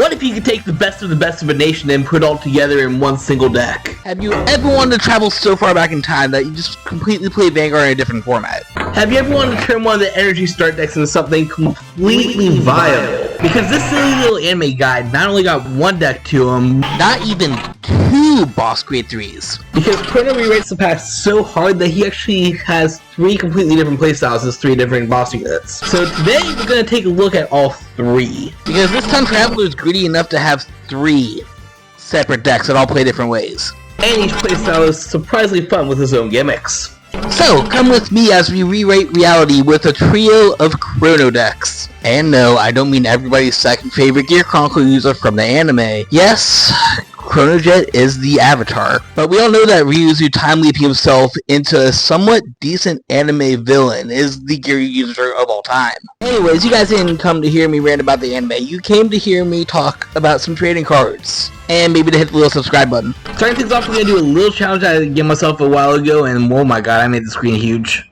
What if you could take the best of a nation and put it all together in one single deck? Have you ever wanted to travel so far back in time that you just completely play Vanguard in a different format? Have you ever wanted to turn one of the energy start decks into something completely viable? Because this silly little anime guide not only got one deck to him, not even 2 boss grade 3s. Because Chrono rewrites the past so hard that he actually has 3 completely different playstyles as 3 different boss units. So today we're going to take a look at all 3. Because this time Traveler is greedy enough to have 3 separate decks that all play different ways. And each playstyle is surprisingly fun with his own gimmicks. So, come with me as we rewrite reality with a trio of Chrono decks. And no, I don't mean everybody's second favorite Gear Chronicle user from the anime. Yes, Chronojet is the avatar, but we all know that Ryuzu timeleaping himself into a somewhat decent anime villain is the gear user of all time. Anyways, you guys didn't come to hear me rant about the anime, you came to hear me talk about some trading cards. And maybe to hit the little subscribe button. Starting things off, we're going to do a little challenge I gave myself a while ago, and oh my god, I made the screen huge.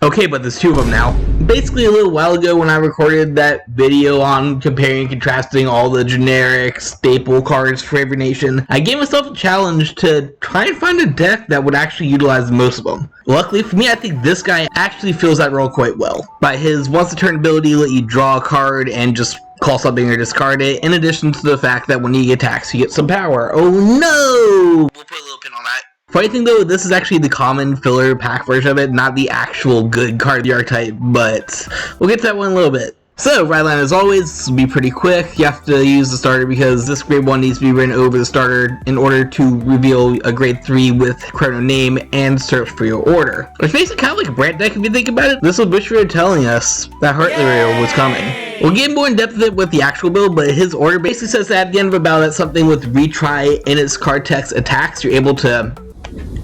Okay, but there's 2 of them now. Basically, a little while ago when I recorded that video on comparing and contrasting all the generic staple cards for every nation, I gave myself a challenge to try and find a deck that would actually utilize most of them. Luckily for me, I think this guy actually fills that role quite well. By his once a turn ability, let you draw a card and just call something or discard it, in addition to the fact that when he attacks, you get some power. Oh no! We'll put a little pin on that. Funny thing though, this is actually the common filler pack version of it, not the actual good card of the archetype, but we'll get to that one in a little bit. So, Rideline, as always, this will be pretty quick. You have to use the starter because this grade 1 needs to be written over the starter in order to reveal a grade 3 with Chrono name and search for your order. It's basically kind of like a brand deck if you think about it. This was Bushra telling us that Heart Lyrial was coming. We'll get more in depth with it with the actual build, but his order basically says that at the end of a battle that something with retry in its card text attacks, you're able to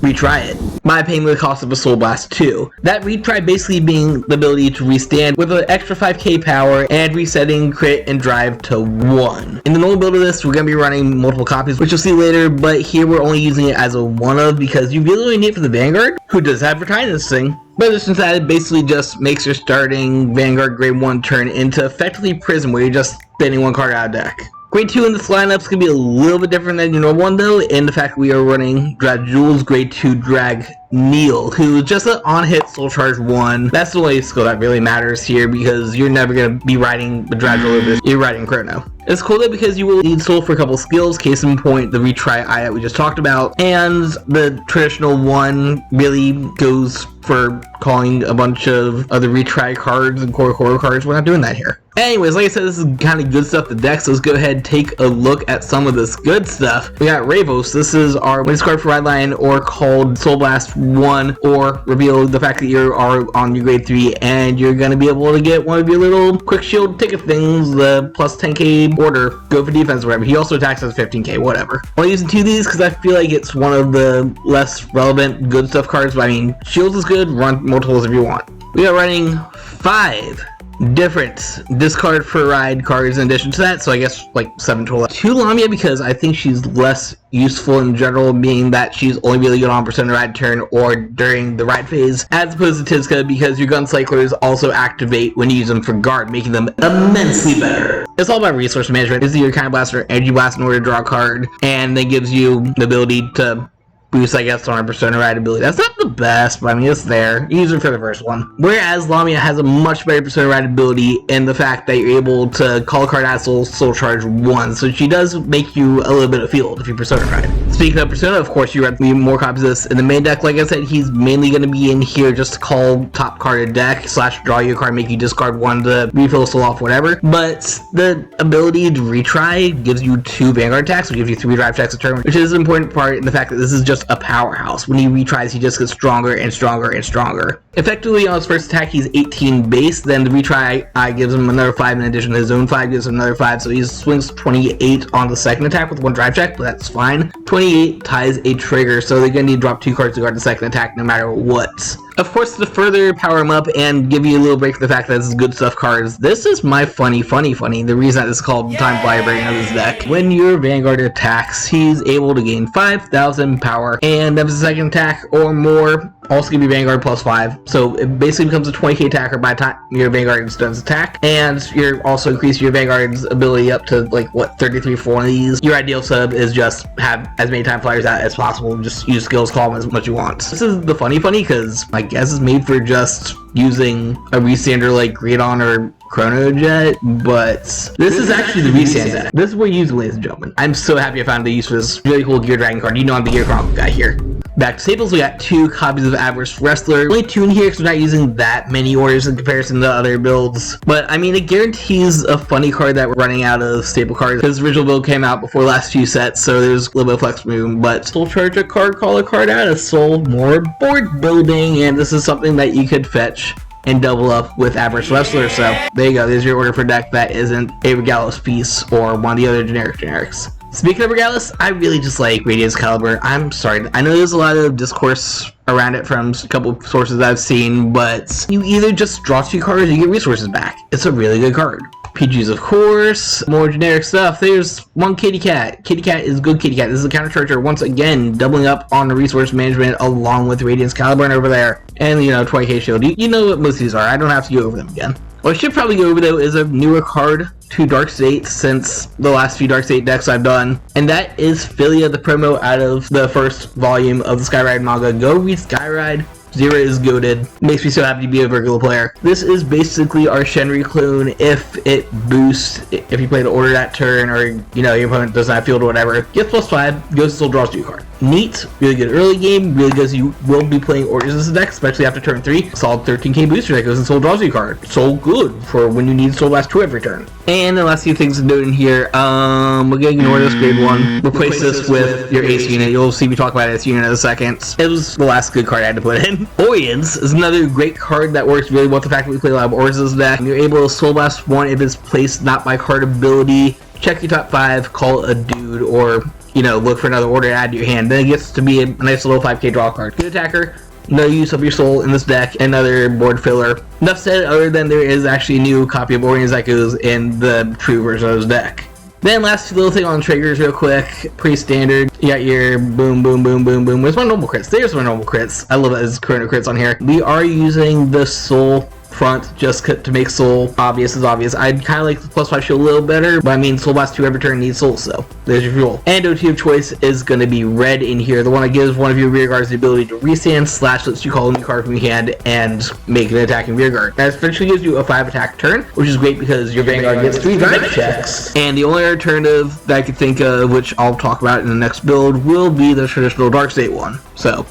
retry it by paying the cost of a Soul Blast 2. That retry basically being the ability to restand with an extra 5k power and resetting crit and drive to 1. In the normal build of this, we're going to be running multiple copies, which you'll see later, but here we're only using it as a one of because you really only need it for the Vanguard, who does have Retrying this thing. But in addition to that, it basically just makes your starting Vanguard grade 1 turn into effectively Prism, where you're just spinning one card out of deck. Grade 2 in this lineup is going to be a little bit different than your normal one though, in the fact we are running Drag Jules Grade 2 Drag Neil, who is just an on-hit Soul Charge 1. That's the only skill that really matters here because you're never going to be riding the Drag Jewel over this, you're riding Chrono. It's cool though because you will need Soul for a couple skills, case in point the retry eye that we just talked about, and the traditional one really goes for calling a bunch of other retry cards and core cards. We're not doing that here. Anyways, like I said, this is kind of good stuff to deck, so let's go ahead and take a look at some of this good stuff. We got Ravos. This is our when discard for Rideline or called Soul Blast 1 or reveal the fact that you are on your grade 3 and you're going to be able to get one of your little quick shield ticket things, the plus 10k order, go for defense or whatever. He also attacks as 15k, whatever. I'm only using 2 of these because I feel like it's one of the less relevant good stuff cards, but I mean, shields is good, run multiples if you want. We are running 5 different discard for ride cards in addition to that, so I guess like 7 total. 2 Lamia because I think she's less useful in general, being that she's only really good on Persona Ride turn or during the ride phase, as opposed to Tizca because your Guncyclers also activate when you use them for guard, making them immensely better. It's all about resource management. This is your Kind Blast or Energy Blast in order to draw a card, and then gives you the ability to boost, I guess, on our Persona Ride ability. That's not the best, but I mean, it's there. Use it for the first one. Whereas Lamia has a much better Persona Ride ability in the fact that you're able to call a card at Soul Charge 1, so she does make you a little bit of field if you Persona Ride. Speaking of Persona, of course, you have more copies of this in the main deck. Like I said, he's mainly going to be in here just to call top card a deck, / draw your card, make you discard 1 to refill Soul off, whatever. But the ability to retry gives you 2 Vanguard attacks, which gives you 3 drive attacks a turn, which is an important part in the fact that this is just a powerhouse. When he retries, he just gets stronger and stronger and stronger. Effectively, on his first attack, he's 18 base, then the retry eye gives him another 5 in addition to his own 5 gives him another 5, so he swings 28 on the second attack with 1 drive check, but that's fine. 28 ties a trigger, so they're going to need to drop 2 cards to guard the second attack no matter what. Of course, to further power him up and give you a little break for the fact that this is good stuff cards, this is my funny, the reason that this is called Time Flyer version of this deck. When your Vanguard attacks, he's able to gain 5,000 power, and if it's a second attack or more, Also give you Vanguard +5, so it basically becomes a 20k attacker by the time your Vanguard does attack, and you're also increasing your Vanguard's ability up to like what 33 for one of these. Your ideal setup is just have as many time flyers out as possible, just use skills, call them as much you want. This is the funny because I guess it's made for just using a restander like Greedon or Chrono Jet, but this is actually the restand deck. This is what you use, ladies and gentlemen. I'm so happy I found the use for this really cool Gear Dragon card. You know I'm the Gear Chrono guy here. Back to staples, we got 2 copies of Average Wrestler. Only 2 in here because we're not using that many orders in comparison to other builds. But I mean, it guarantees a funny card that we're running out of staple cards. Because the original build came out before the last few sets, so there's a little bit of flex room. But Soul Charge a card, call a card out of Soul, more board building, and this is something that you could fetch and double up with Average Wrestler. So there you go, there's your order for deck that isn't a Regalis piece or one of the other generics. Speaking of Regalis, I really just like Radiance Caliber. I'm sorry, I know there's a lot of discourse around it from a couple of sources I've seen, but you either just draw 2 cards or you get resources back. It's a really good card. PGs, of course. More generic stuff. There's one Kitty Cat. Kitty Cat is good Kitty Cat. This is a countercharger, once again, doubling up on the resource management along with Radiance Caliber over there. And, you know, 20k shield. You know what most of these are. I don't have to go over them again. What I should probably go over, though, is a newer card to Dark State since the last few Dark State decks I've done. And that is Philia, the promo out of the first volume of the Skyride manga. Go read Skyride. Zero is goated. Makes me so happy to be a Virgil player. This is basically our Shenri clone if it boosts, if you play the order that turn, or, you know, your opponent does not field or whatever. Gets +5, goes to Soul, draws 2 card. Neat, really good early game, really good, you will be playing orders in this deck, especially after turn 3. Solid 13k booster that goes in Soul, draws 2 card. So good for when you need Soul Blast 2 every turn. And the last few things to note in here, we're going to ignore this grade 1. Replace this with your Ace unit. You'll see me talk about Ace unit in a second. It was the last good card I had to put in. Oriens is another great card that works really well with the fact that we play a lot of Oriens in this deck. You're able to Soul Blast 1 if it's placed not by card ability. Check your top 5, call a dude, or, you know, look for another order to add to your hand. Then it gets to be a nice little 5k draw card. Good attacker. No use of your soul in this deck, another board filler. Enough said, other than there is actually a new copy of Oriens that goes in the true version of this deck. Then last little thing on triggers real quick, pretty standard. You got your boom, boom, boom, boom, boom. Where's my normal crits? There's my normal crits. I love it as Chrono crits on here. We are using the soul front just to make soul obvious. I'd kind of like the +5 shield a little better, but I mean Soul Blast 2 every turn needs soul, so there's your fuel. And OT of choice is going to be red in here, the one that gives one of your rear guards the ability to restand / lets you call a new card from your hand and make an attacking rear guard. That essentially gives you a 5 attack turn, which is great because your Vanguard gets 3 drive checks. And the only alternative that I could think of, which I'll talk about in the next build, will be the traditional Dark State one. So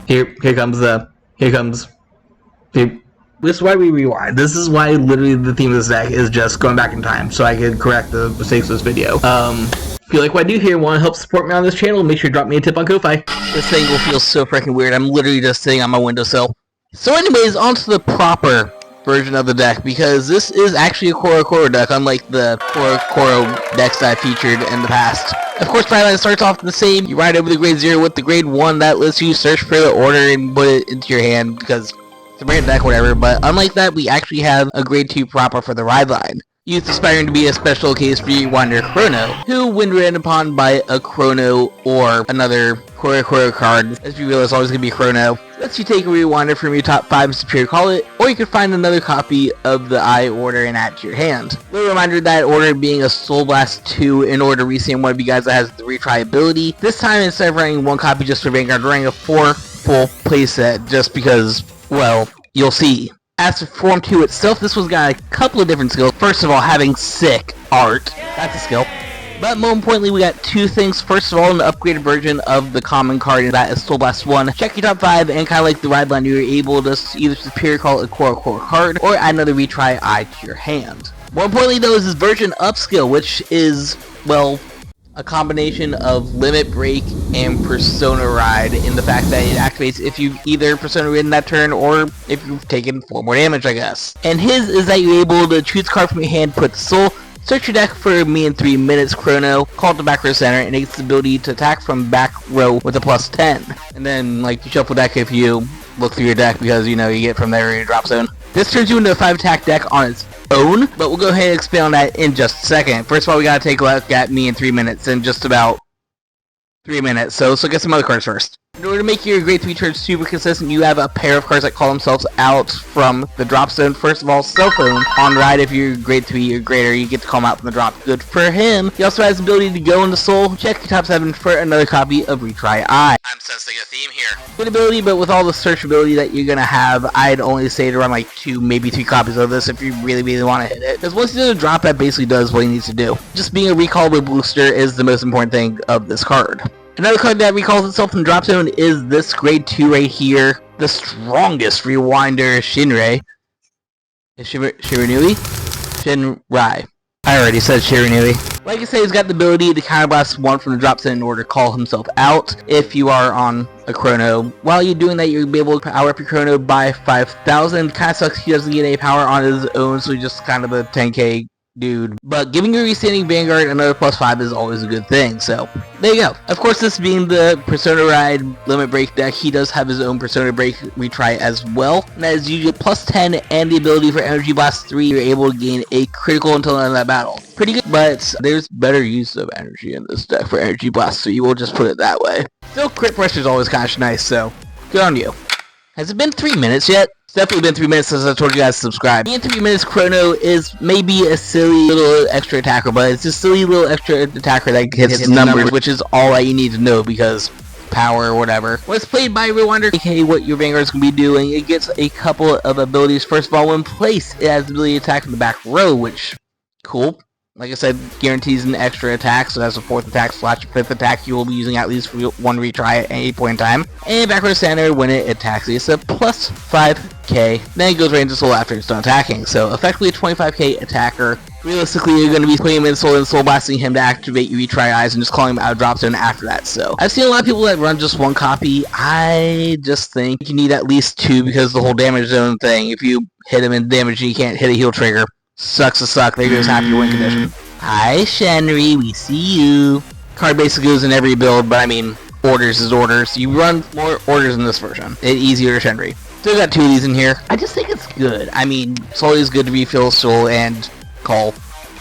here comes. This is why we rewind. This is why literally the theme of this deck is just going back in time, so I can correct the mistakes of this video. If you like what I do here and want to help support me on this channel, make sure to drop me a tip on Ko-Fi. This thing will feel so freaking weird. I'm literally just sitting on my windowsill. So anyways, on to the proper version of the deck, because this is actually a Koro deck, unlike the Koro decks that I featured in the past. Of course, Rideline starts off the same. You ride over the grade 0 with the grade 1 that lets you search for the order and put it into your hand, because it's a brand deck, whatever. But unlike that, we actually have a grade 2 proper for the Rideline. Youth aspiring to be a special case for Rewinder Chrono, who, when ran upon by a Chrono or another Koro card, as you realize always going to be Chrono, lets you take a Rewinder from your top 5 and superior call it, or you can find another copy of the I order and add to your hand. Little reminder that order being a Soul Blast 2 in order to resend one of you guys that has the retry ability. This time, instead of running 1 copy just for Vanguard, we're running a 4 full playset, just because, well, you'll see. As for Form 2 itself, this one's got a couple of different skills. First of all, having sick art. That's a skill. But more importantly, we got 2 things. First of all, an upgraded version of the common card, and that is Soul Blast 1. Check your top 5, and kind of like the Rideline, you're able to either superior call a Koro card, or add another retry eye to your hand. More importantly, though, is this version up skill, which is, well, a combination of Limit Break and Persona Ride, in the fact that it activates if you've either Persona ridden that turn or if you've taken 4 more damage, I guess. And his is that you're able to choose a card from your hand, put Soul, search your deck for me in 3 minutes, Chrono, call it the back row center, and it gets the ability to attack from back row with a +10. And then, like, you shuffle deck if you look through your deck, because, you know, you get from there in your drop zone. This turns you into a 5 attack deck on its own, but we'll go ahead and expand on that in just a second. First of all, we gotta take a look at me in 3 minutes, in just about 3 minutes, so let's look at some other cards first. In order to make your grade 3 turns super consistent, you have a pair of cards that call themselves out from the drop zone. First of all, Cell Phone. On ride, if you're grade 3 or greater, you get to call him out from the drop. Good for him. He also has the ability to go into Soul. Check your top 7 for another copy of Retry I. I'm sensing a theme here. Good ability, but with all the searchability that you're gonna have, I'd only say to run like 2, maybe 3 copies of this if you really want to hit it. Because once you do the drop, that basically does what he needs to do. Just being a recallable booster is the most important thing of this card. Another card that recalls itself from Drop Zone is this grade 2 right here. The strongest Rewinder, Shinrai. Shiranui? Shinrai. I already said Shiranui. Like I say, he's got the ability to counterblast 1 from the Drop Zone in order to call himself out if you are on a Chrono. While you're doing that, you'll be able to power up your Chrono by 5,000. Kinda sucks he doesn't get any power on his own, so he's just kind of a 10k dude. But giving your restanding Vanguard another +5 is always a good thing, so there you go. Of course, this being the Persona Ride Limit Break deck, he does have his own Persona Break retry as well. And as you get +10 and the ability for Energy Blast 3, you're able to gain a critical until the end of that battle. Pretty good, but there's better use of energy in this deck for Energy Blast 3, we'll just put it that way. Still, crit pressure is always kind of nice, so good on you. Has it been 3 minutes yet? It's definitely been 3 minutes since I told you guys to subscribe. In 3 minutes, Chrono is maybe a silly little extra attacker, but it's a silly little extra attacker that hits numbers, which is all that you need to know because power or whatever. When it's played by Rewinder, aka what your Vanguard is going to be doing, it gets a couple of abilities. First of all, when placed, it has the ability to attack from the back row, which, cool. Like I said, guarantees an extra attack, so that's a 4th attack / 5th attack you will be using at least 1 retry at any point in time. And backward center, when it attacks, it's a +5k. Then it goes right into Soul after it's done attacking. So effectively a 25k attacker. Realistically, you're going to be putting him in Soul and Soul Blasting him to activate your retry eyes and just calling him out of Drop Zone after that. So I've seen a lot of people that run just 1 copy. I just think you need at least 2 because the whole damage zone thing. If you hit him in damage and you can't hit a heal trigger, sucks to suck. There goes half your win condition. Hi Shenry, we see you. Card basically goes in every build, but I mean, orders is orders. You run more orders in this version. It's easier to Shenry. Still got 2 of these in here. I just think it's good. I mean, it's always good to refill Soul and call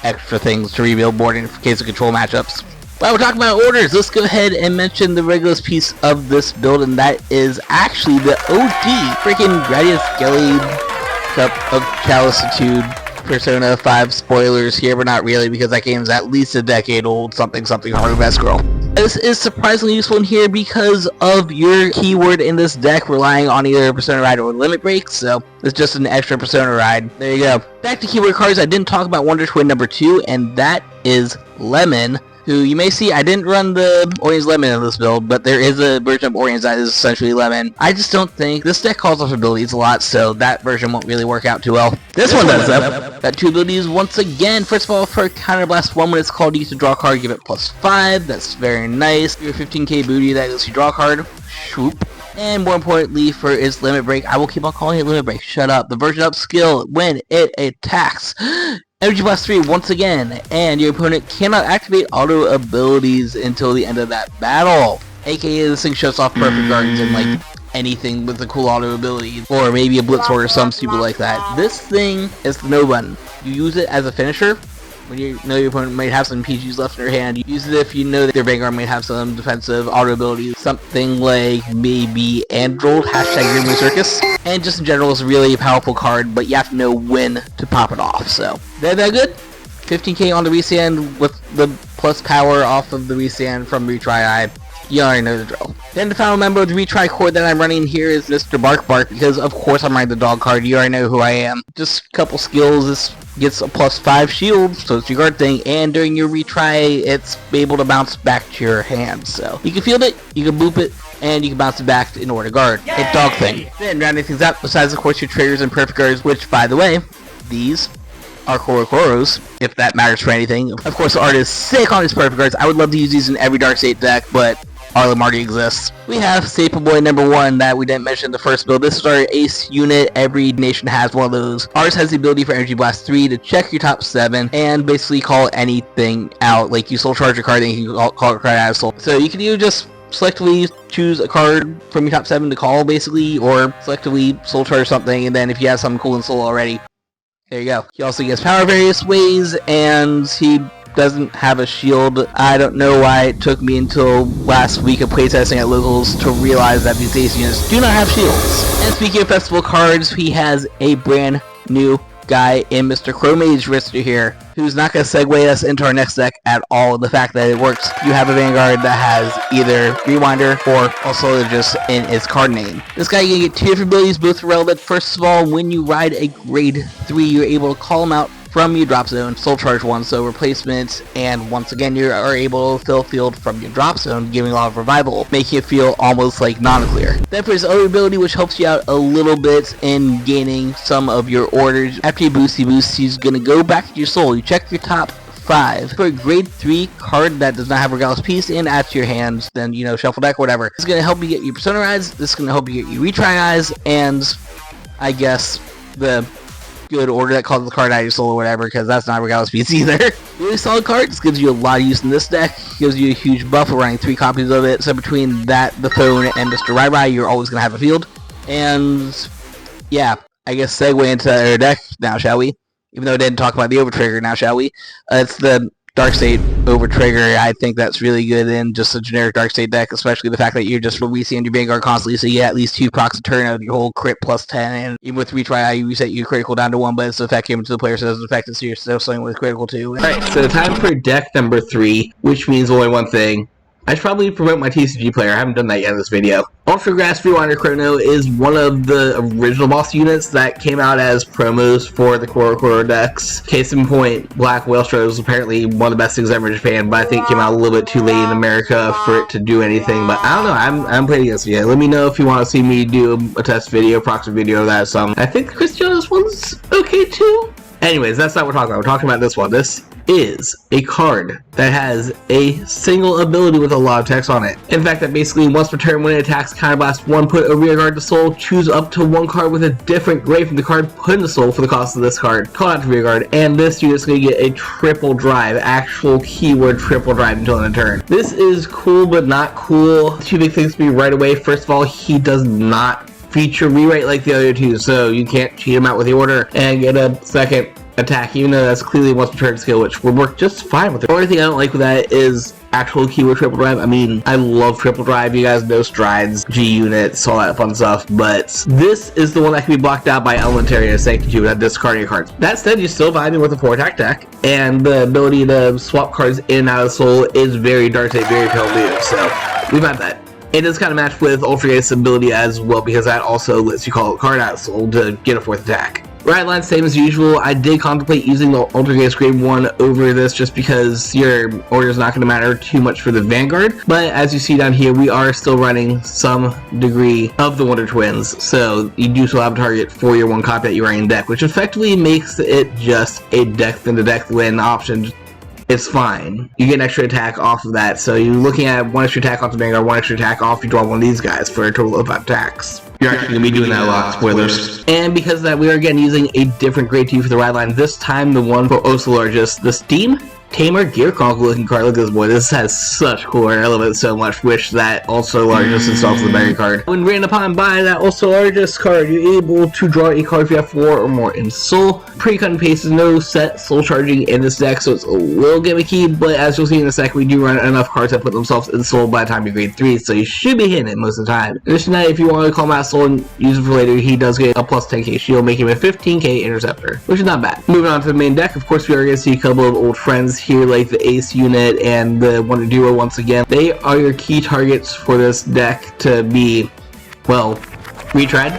extra things to rebuild board in case of control matchups. While we're talking about orders, let's go ahead and mention the regulars piece of this build, and that is actually the OG freaking Gradius Skelly Cup of Chalicitude. Persona 5 spoilers here, but not really because that game is at least a decade old. Something Heart of Escrow. This is surprisingly useful in here because of your keyword in this deck relying on either Persona Ride or Limit Break, so it's just an extra Persona Ride. There you go. Back to keyword cards, I didn't talk about Wonder Twin number 2, and that is Lemon, who you may see I didn't run the Orange Lemon in this build, but there is a version of Orange that is essentially Lemon. I just don't think this deck calls off abilities a lot, so that version won't really work out too well. This one does though. Got 2 abilities once again. First of all, for Counterblast 1, when it's called, you get to draw a card, give it +5. That's very nice. Your 15k booty, that lets you draw a card. Shoop. And more importantly, for its Limit Break, I will keep on calling it Limit Break. Shut up. The version up skill when it attacks. Energy Blast 3 once again, and your opponent cannot activate auto abilities until the end of that battle. AKA this thing shuts off Perfect Gardens and like anything with a cool auto ability, or maybe a Blitz Sword or some stupid like that. This thing is the no button. You use it as a finisher when you know your opponent might have some PGs left in their hand. You use it if you know that their Vanguard might have some defensive auto abilities, something like maybe Android, #Grimly Circus. And just in general, it's a really powerful card, but you have to know when to pop it off. So, that good? 15k on the restand with the plus power off of the restand from Retry I. You already know the drill. Then the final member of the retry core that I'm running here is Mr. Bark Bark, because of course I'm running the dog card. You already know who I am. Just a couple skills. This gets a +5 shield, so it's your guard thing, and during your retry, it's able to bounce back to your hand. So you can field it, you can boop it, and you can bounce it back in order to guard. Yay! It's dog thing. Then rounding things up, besides of course your triggers and perfect guards, which by the way, these are Korokoros, if that matters for anything. Of course the art is sick on these perfect guards. I would love to use these in every Dark State deck, but Arlem already exists. We have Staple Boy number 1 that we didn't mention in the first build. This is our ace unit. Every nation has one of those. Ours has the ability for Energy Blast 3 to check your top 7 and basically call anything out. Like you soul charge a card, then you can call a card out of soul. So you can either just selectively choose a card from your top 7 to call basically, or selectively soul charge something, and then if you have something cool in soul already, there you go. He also gets power various ways, and he doesn't have a shield. I don't know why it took me until last week of playtesting at locals to realize that these ace units do not have shields. And speaking of festival cards, he has a brand new guy in Mr. Chrono Rewinder here, who's not going to segue us into our next deck at all. The fact that it works, you have a Vanguard that has either Rewinder or Oselargest in its card name. This guy, you can get 2 different abilities, both relevant. First of all, when you ride a grade 3, you're able to call him out from your drop zone, soul charge 1, so replacement, and once again you are able to fill field from your drop zone, giving a lot of revival, making it feel almost like non-clear. Then for his other ability, which helps you out a little bit in gaining some of your orders, after you boost, he's gonna go back to your soul. You check your top 5 for a grade 3 card that does not have Regardless Piece and add to your hands, then shuffle deck or whatever. This is gonna help you get your Persona Rides, this is gonna help you get your Retrying eyes, and I guess the good order that calls the card out of your soul or whatever, because that's not Regardless Piece either. Really solid card. This gives you a lot of use in this deck. Gives you a huge buff. We're running 3 copies of it, so between that, the phone, and Mr. Rai, you're always going to have a field. And yeah, I guess segue into our deck now, shall we? Even though I didn't talk about the Overtrigger now, shall we? It's the Dark State Overtrigger. I think that's really good in just a generic Dark State deck, especially the fact that you're just releasing your Vanguard constantly, so you get at least 2 procs a turn of your whole crit plus 10, and even with Retry, you reset your critical down to 1, but it's effect given to the player, so it doesn't affect it, so you're still swinging with critical 2. Alright, so time for deck number 3, which means only one thing. I should probably promote my TCG player. I haven't done that yet in this video. Oselargest Rewinder Chrono is one of the original boss units that came out as promos for the Chrono decks. Case in point, Black Whalestra was apparently one of the best things ever in Japan, but I think it came out a little bit too late in America for it to do anything. But I don't know, I'm playing against it yet. Let me know if you want to see me do a test video, proxy video of that. I think the Christiana's one's okay too. Anyways, that's not what we're talking about. We're talking about this one. This is a card that has a single ability with a lot of text on it. In fact, that basically once per turn when it attacks, counterblast 1, put a rear guard to soul, choose up to 1 card with a different grade from the card, put in the soul for the cost of this card, call out to rear guard, and this unit's going to get a triple drive, actual keyword triple drive until end of turn. This is cool but not cool. 2 big things to be right away. First of all, he does not feature rewrite like the other 2, so you can't cheat him out with the order and get a second attack, even though that's clearly once per turn skill, which would work just fine with it. The only thing I don't like with that is actual keyword triple drive. I mean, I love triple drive, you guys know strides, G units, all that fun stuff, but this is the one that can be blocked out by Elementary and Sanctitude without discarding your cards. That said, you're still vibing with a 4 attack deck, and the ability to swap cards in and out of Soul is very Dark State, very Pale Blue, so we vibe that. It does kind of match with Oselargest's ability as well, because that also lets you call a card out of Soul to get a 4th attack. Ride line, same as usual. I did contemplate using the Oselargest grade 1 over this just because your order is not going to matter too much for the Vanguard, but as you see down here, we are still running some degree of the Wonder Twins, so you do still have a target for your 1 copy that you're running in deck, which effectively makes it just a deck than the deck win option. It's fine. You get an extra attack off of that, so you're looking at 1 extra attack off the Vanguard, 1 extra attack off, you draw 1 of these guys for a total of 5 attacks. You're actually going to be doing that a lot, spoilers. And because of that, we are again using a different grade 2 for the ride line, this time the one for Oselargest, the Steam Tamer Gear Chronicle looking card. Look at this boy, this has such cool art. I love it so much. Wish that Oselargest itself was the better card. When ran upon by that Oselargest card, you're able to draw a card if you have 4 or more in Soul. Pre-cut and paste is no set soul charging in this deck, so it's a little gimmicky, but as you'll see in a sec, we do run enough cards that put themselves in Soul by the time you're grade 3, so you should be hitting it most of the time. In addition to that, if you want to call him out Soul and use it for later, he does get a plus 10k shield, making him a 15k interceptor, which is not bad. Moving on to the main deck, of course, we are going to see a couple of old friends here, like the Ace unit and the Wonder Duo once again. They are your key targets for this deck to be, well, retried.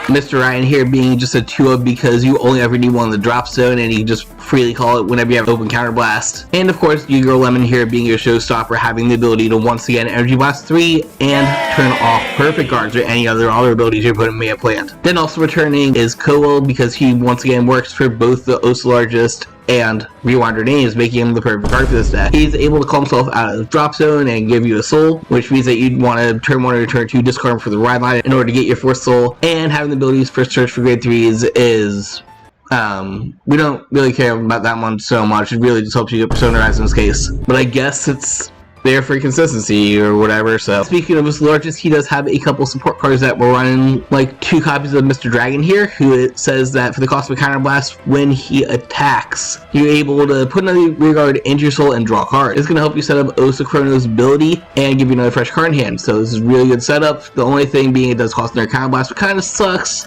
Mr. Ryan here being just a 2-of because you only ever need 1 in the drop zone and you just freely call it whenever you have open counterblast. And of course, you Girl Lemon here being your showstopper, having the ability to once again Energy Blast 3 and turn off perfect guards or any other abilities you may have planned. Then also returning is Koel because he once again works for both the Oselargest and Rewinder names, making him the perfect card for this deck. He's able to call himself out of the drop zone and give you a soul, which means that you'd want to turn 1 or turn 2, discard him for the ride line in order to get your 4th soul, and having the abilities for search for grade 3s is we don't really care about that one so much. It really just helps you get Persona Rise in this case. But I guess it's there for consistency or whatever. So speaking of Oselargest, he does have a couple support cards that we're running, like 2 copies of Mr. Dragon here, who it says that for the cost of a counterblast, when he attacks, you're able to put another rear guard into your soul and draw a card. It's going to help you set up Chrono's ability and give you another fresh card in hand. So this is a really good setup. The only thing being it does cost another counterblast, which kind of sucks.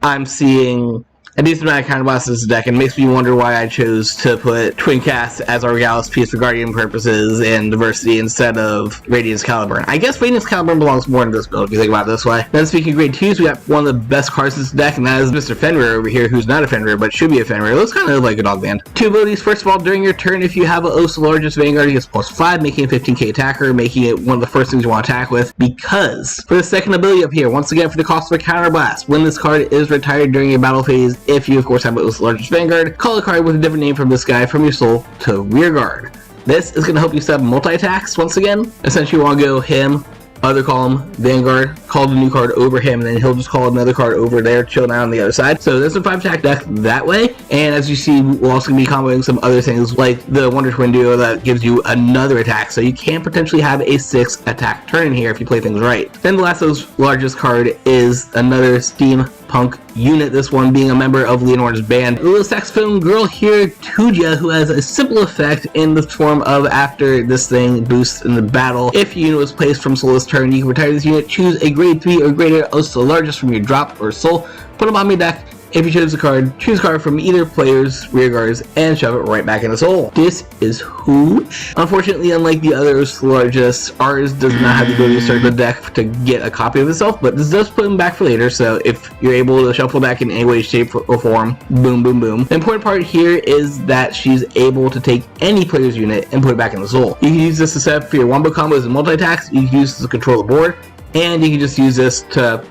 I'm seeing a decent amount of counterblasts in this deck, and makes me wonder why I chose to put Twin Cast as our Regalis piece for Guardian purposes and diversity instead of Radiance Caliburn. I guess Radiance Caliburn belongs more in this build if you think about it this way. Then speaking of grade 2s, we got one of the best cards in this deck, and that is Mr. Fenrir over here, who's not a Fenrir, but should be a Fenrir. It looks kind of like a dog band. 2 abilities. First of all, during your turn, if you have a Oselargest Vanguard, he gets +5, making a 15k attacker, making it one of the first things you want to attack with, because for the second ability up here, once again, for the cost of a counterblast, when this card is retired during your battle phase, if you of course have Oselargest Vanguard, call a card with a different name from this guy from your soul to rearguard. This is going to help you set up multi-attacks once again. Essentially, you want to go him, other column, Vanguard, call the new card over him, and then he'll just call another card over there, chilling out on the other side. So there's a 5-attack deck that way, and as you see, we'll also be comboing some other things, like the Wonder Twin Duo that gives you another attack, so you can potentially have a 6-attack turn in here if you play things right. Then the last largest card is another Steampunk unit, this one being a member of Leonor's band. The little saxophone girl here, Tuja, who has a simple effect in the form of after this thing boosts in the battle. If your unit was placed from soul this turn, you can retire this unit, choose a grade 3 or greater Oselargest from your drop or soul, put them on your deck. If you choose a card, choose a card from either player's rear guards and shove it right back into soul. This is huge. Unfortunately, unlike the other Oselargest, ours does not have the ability to start the deck to get a copy of itself, but this does put them back for later, so if you're able to shuffle back in any way, shape, or form, boom, boom, boom. The important part here is that she's able to take any player's unit and put it back in the soul. You can use this to set up for your wombo combos and multi-attacks, you can use this to control the board, and you can just use this to,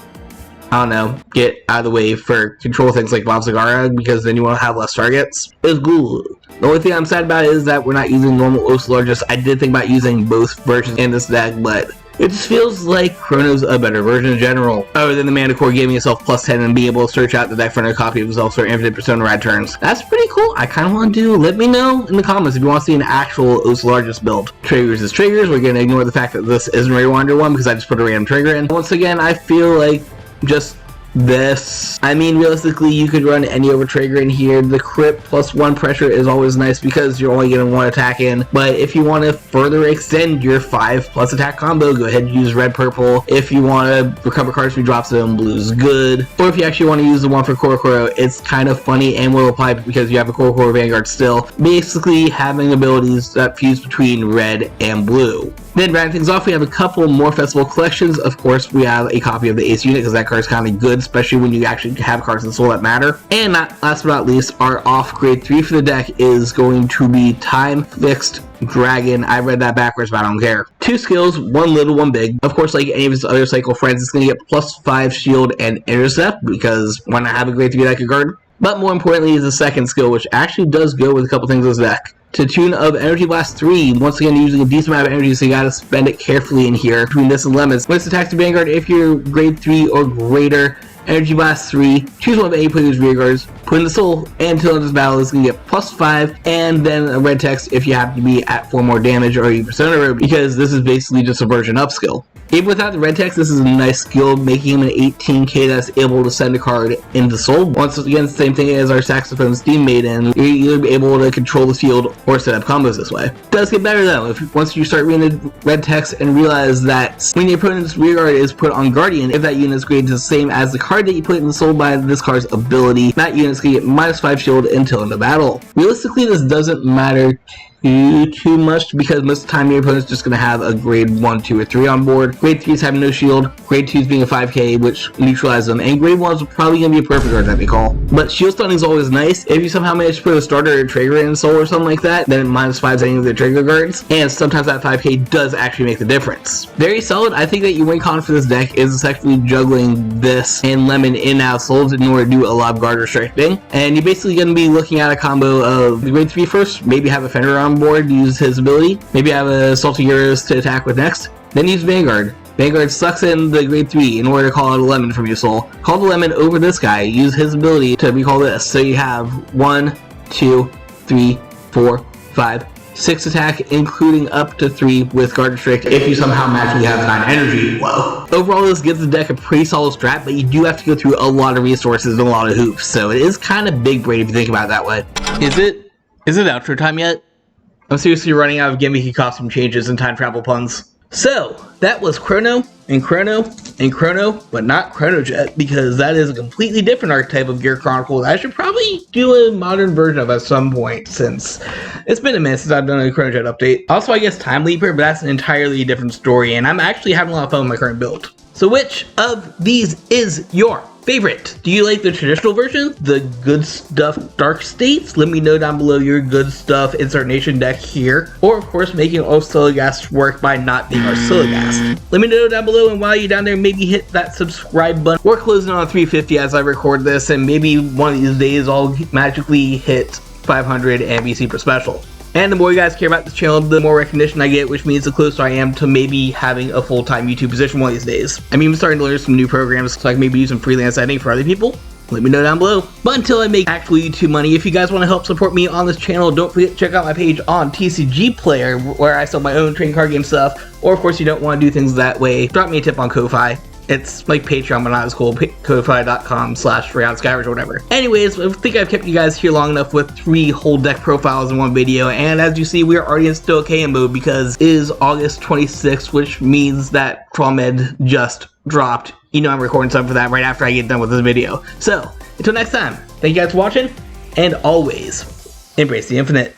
I don't know, get out of the way for control things like Bob Zagara, because then you want to have less targets. It's good. The only thing I'm sad about is that we're not using normal Oselargest. I did think about using both versions in this deck, but it just feels like Chrono's a better version in general, other than the mana core giving itself +10 and being able to search out the deck for another copy of itself for infinite Persona rad turns. That's pretty cool. I kind of want to let me know in the comments if you want to see an actual Oselargest build. Triggers is triggers. We're going to ignore the fact that this isn't a Rewinder one because I just put a random trigger in. Once again, I feel like just this. I mean, realistically, you could run any over trigger in here. The crit +1 pressure is always nice because you're only getting 1 attack in, but if you want to further extend your 5+ attack combo, go ahead and use red purple. If you want to recover cards from drops them, blue is good. Or if you actually want to use the one for Koro, it's kind of funny and will apply because you have a Koro Vanguard still, basically having abilities that fuse between red and blue. Then rounding things off, we have a couple more festival collections. Of course, we have a copy of the Ace unit because that card's kind of good, especially when you actually have cards in the soul that matter. And last but not least, our off grade 3 for the deck is going to be Time Fixed Dragon. I read that backwards, but I don't care. 2 skills, 1 little, 1 big. Of course, like any of his other cycle friends, it's going to get +5 shield and intercept because why not have a grade 3 deck of card? But more importantly is the second skill, which actually does go with a couple things in this deck. To tune of Energy Blast 3, once again using a decent amount of energy, so you gotta spend it carefully in here between this and Lemons. When it's attacked to Vanguard, if you're grade 3 or greater, Energy Blast 3, choose one of any player's rear guards, put in the soul, and until this battle is going to get +5, and then a red text if you happen to be at 4 more damage or you Persona Road, because this is basically just a version up skill. Even without the red text, this is a nice skill, making him an 18k that's able to send a card into soul. Once again, same thing as our Saxophone Steam Maiden, you're either able to control the field or set up combos this way. It does get better though, once you start reading the red text and realize that when your opponent's rear guard is put on Guardian, if that unit is graded the same as the card that you put in the soul by this card's ability, that unit's going to get -5 shield until in the battle. Realistically, this doesn't matter too much because most of the time your opponent's just going to have a grade 1, 2, or 3 on board. Grade 3s having no shield, grade 2s being a 5k, which neutralizes them, and grade 1s are probably going to be a perfect card that they call. But shield stunning is always nice. If you somehow manage to put a starter or a trigger in soul or something like that, then it -5s any of their trigger guards, and sometimes that 5k does actually make the difference. Very solid. I think that your win con for this deck is essentially juggling this and Lemon in and out souls in order to do a lot of guard restricting, and you're basically going to be looking at a combo of the grade 3 first, maybe have a Fenrir on board, use his ability, maybe have a Salty Euros to attack with next, then use Vanguard. Vanguard sucks in the grade 3 in order to call out a Lemon from your soul. Call the Lemon over this guy, use his ability to recall this, so you have 1, 2, 3, 4, 5, 6 attack, including up to 3 with guard restrict if you somehow magically have 9 energy. Whoa. Overall, this gives the deck a pretty solid strat, but you do have to go through a lot of resources and a lot of hoops, so it is kind of big brain if you think about it that way. Is it outro time yet? I'm seriously running out of gimmicky costume changes and time travel puns. So, that was Chrono, and Chrono, and Chrono, but not Chronojet, because that is a completely different archetype of Gear Chronicle that I should probably do a modern version of at some point, since it's been a minute since I've done a Chronojet update. Also, I guess Timeleaper, but that's an entirely different story, and I'm actually having a lot of fun with my current build. So which of these is your favorite? Do you like the traditional version, the good stuff dark states? Let me know down below your good stuff insert nation deck here. Or of course making Oselargest work by not being Oselargest. Let me know down below, and while you're down there, maybe hit that subscribe button. We're closing on 350 as I record this, and maybe one of these days I'll magically hit 500 and be super special. And the more you guys care about this channel, the more recognition I get, which means the closer I am to maybe having a full-time YouTube position one of these days. I'm even starting to learn some new programs, so I can maybe do some freelance editing for other people. Let me know down below. But until I make actual YouTube money, if you guys want to help support me on this channel, don't forget to check out my page on TCG Player, where I sell my own trading card game stuff. Or of course, you don't want to do things that way, drop me a tip on Ko-Fi. It's like Patreon, but not as cool. Ko-Fi.com/RayonSkyward or whatever. Anyways, I think I've kept you guys here long enough with 3 whole deck profiles in one video. And as you see, we are already in still KM mode because it is August 26th, which means that Crawmed just dropped. You know I'm recording something for that right after I get done with this video. So, until next time, thank you guys for watching, and always embrace the infinite.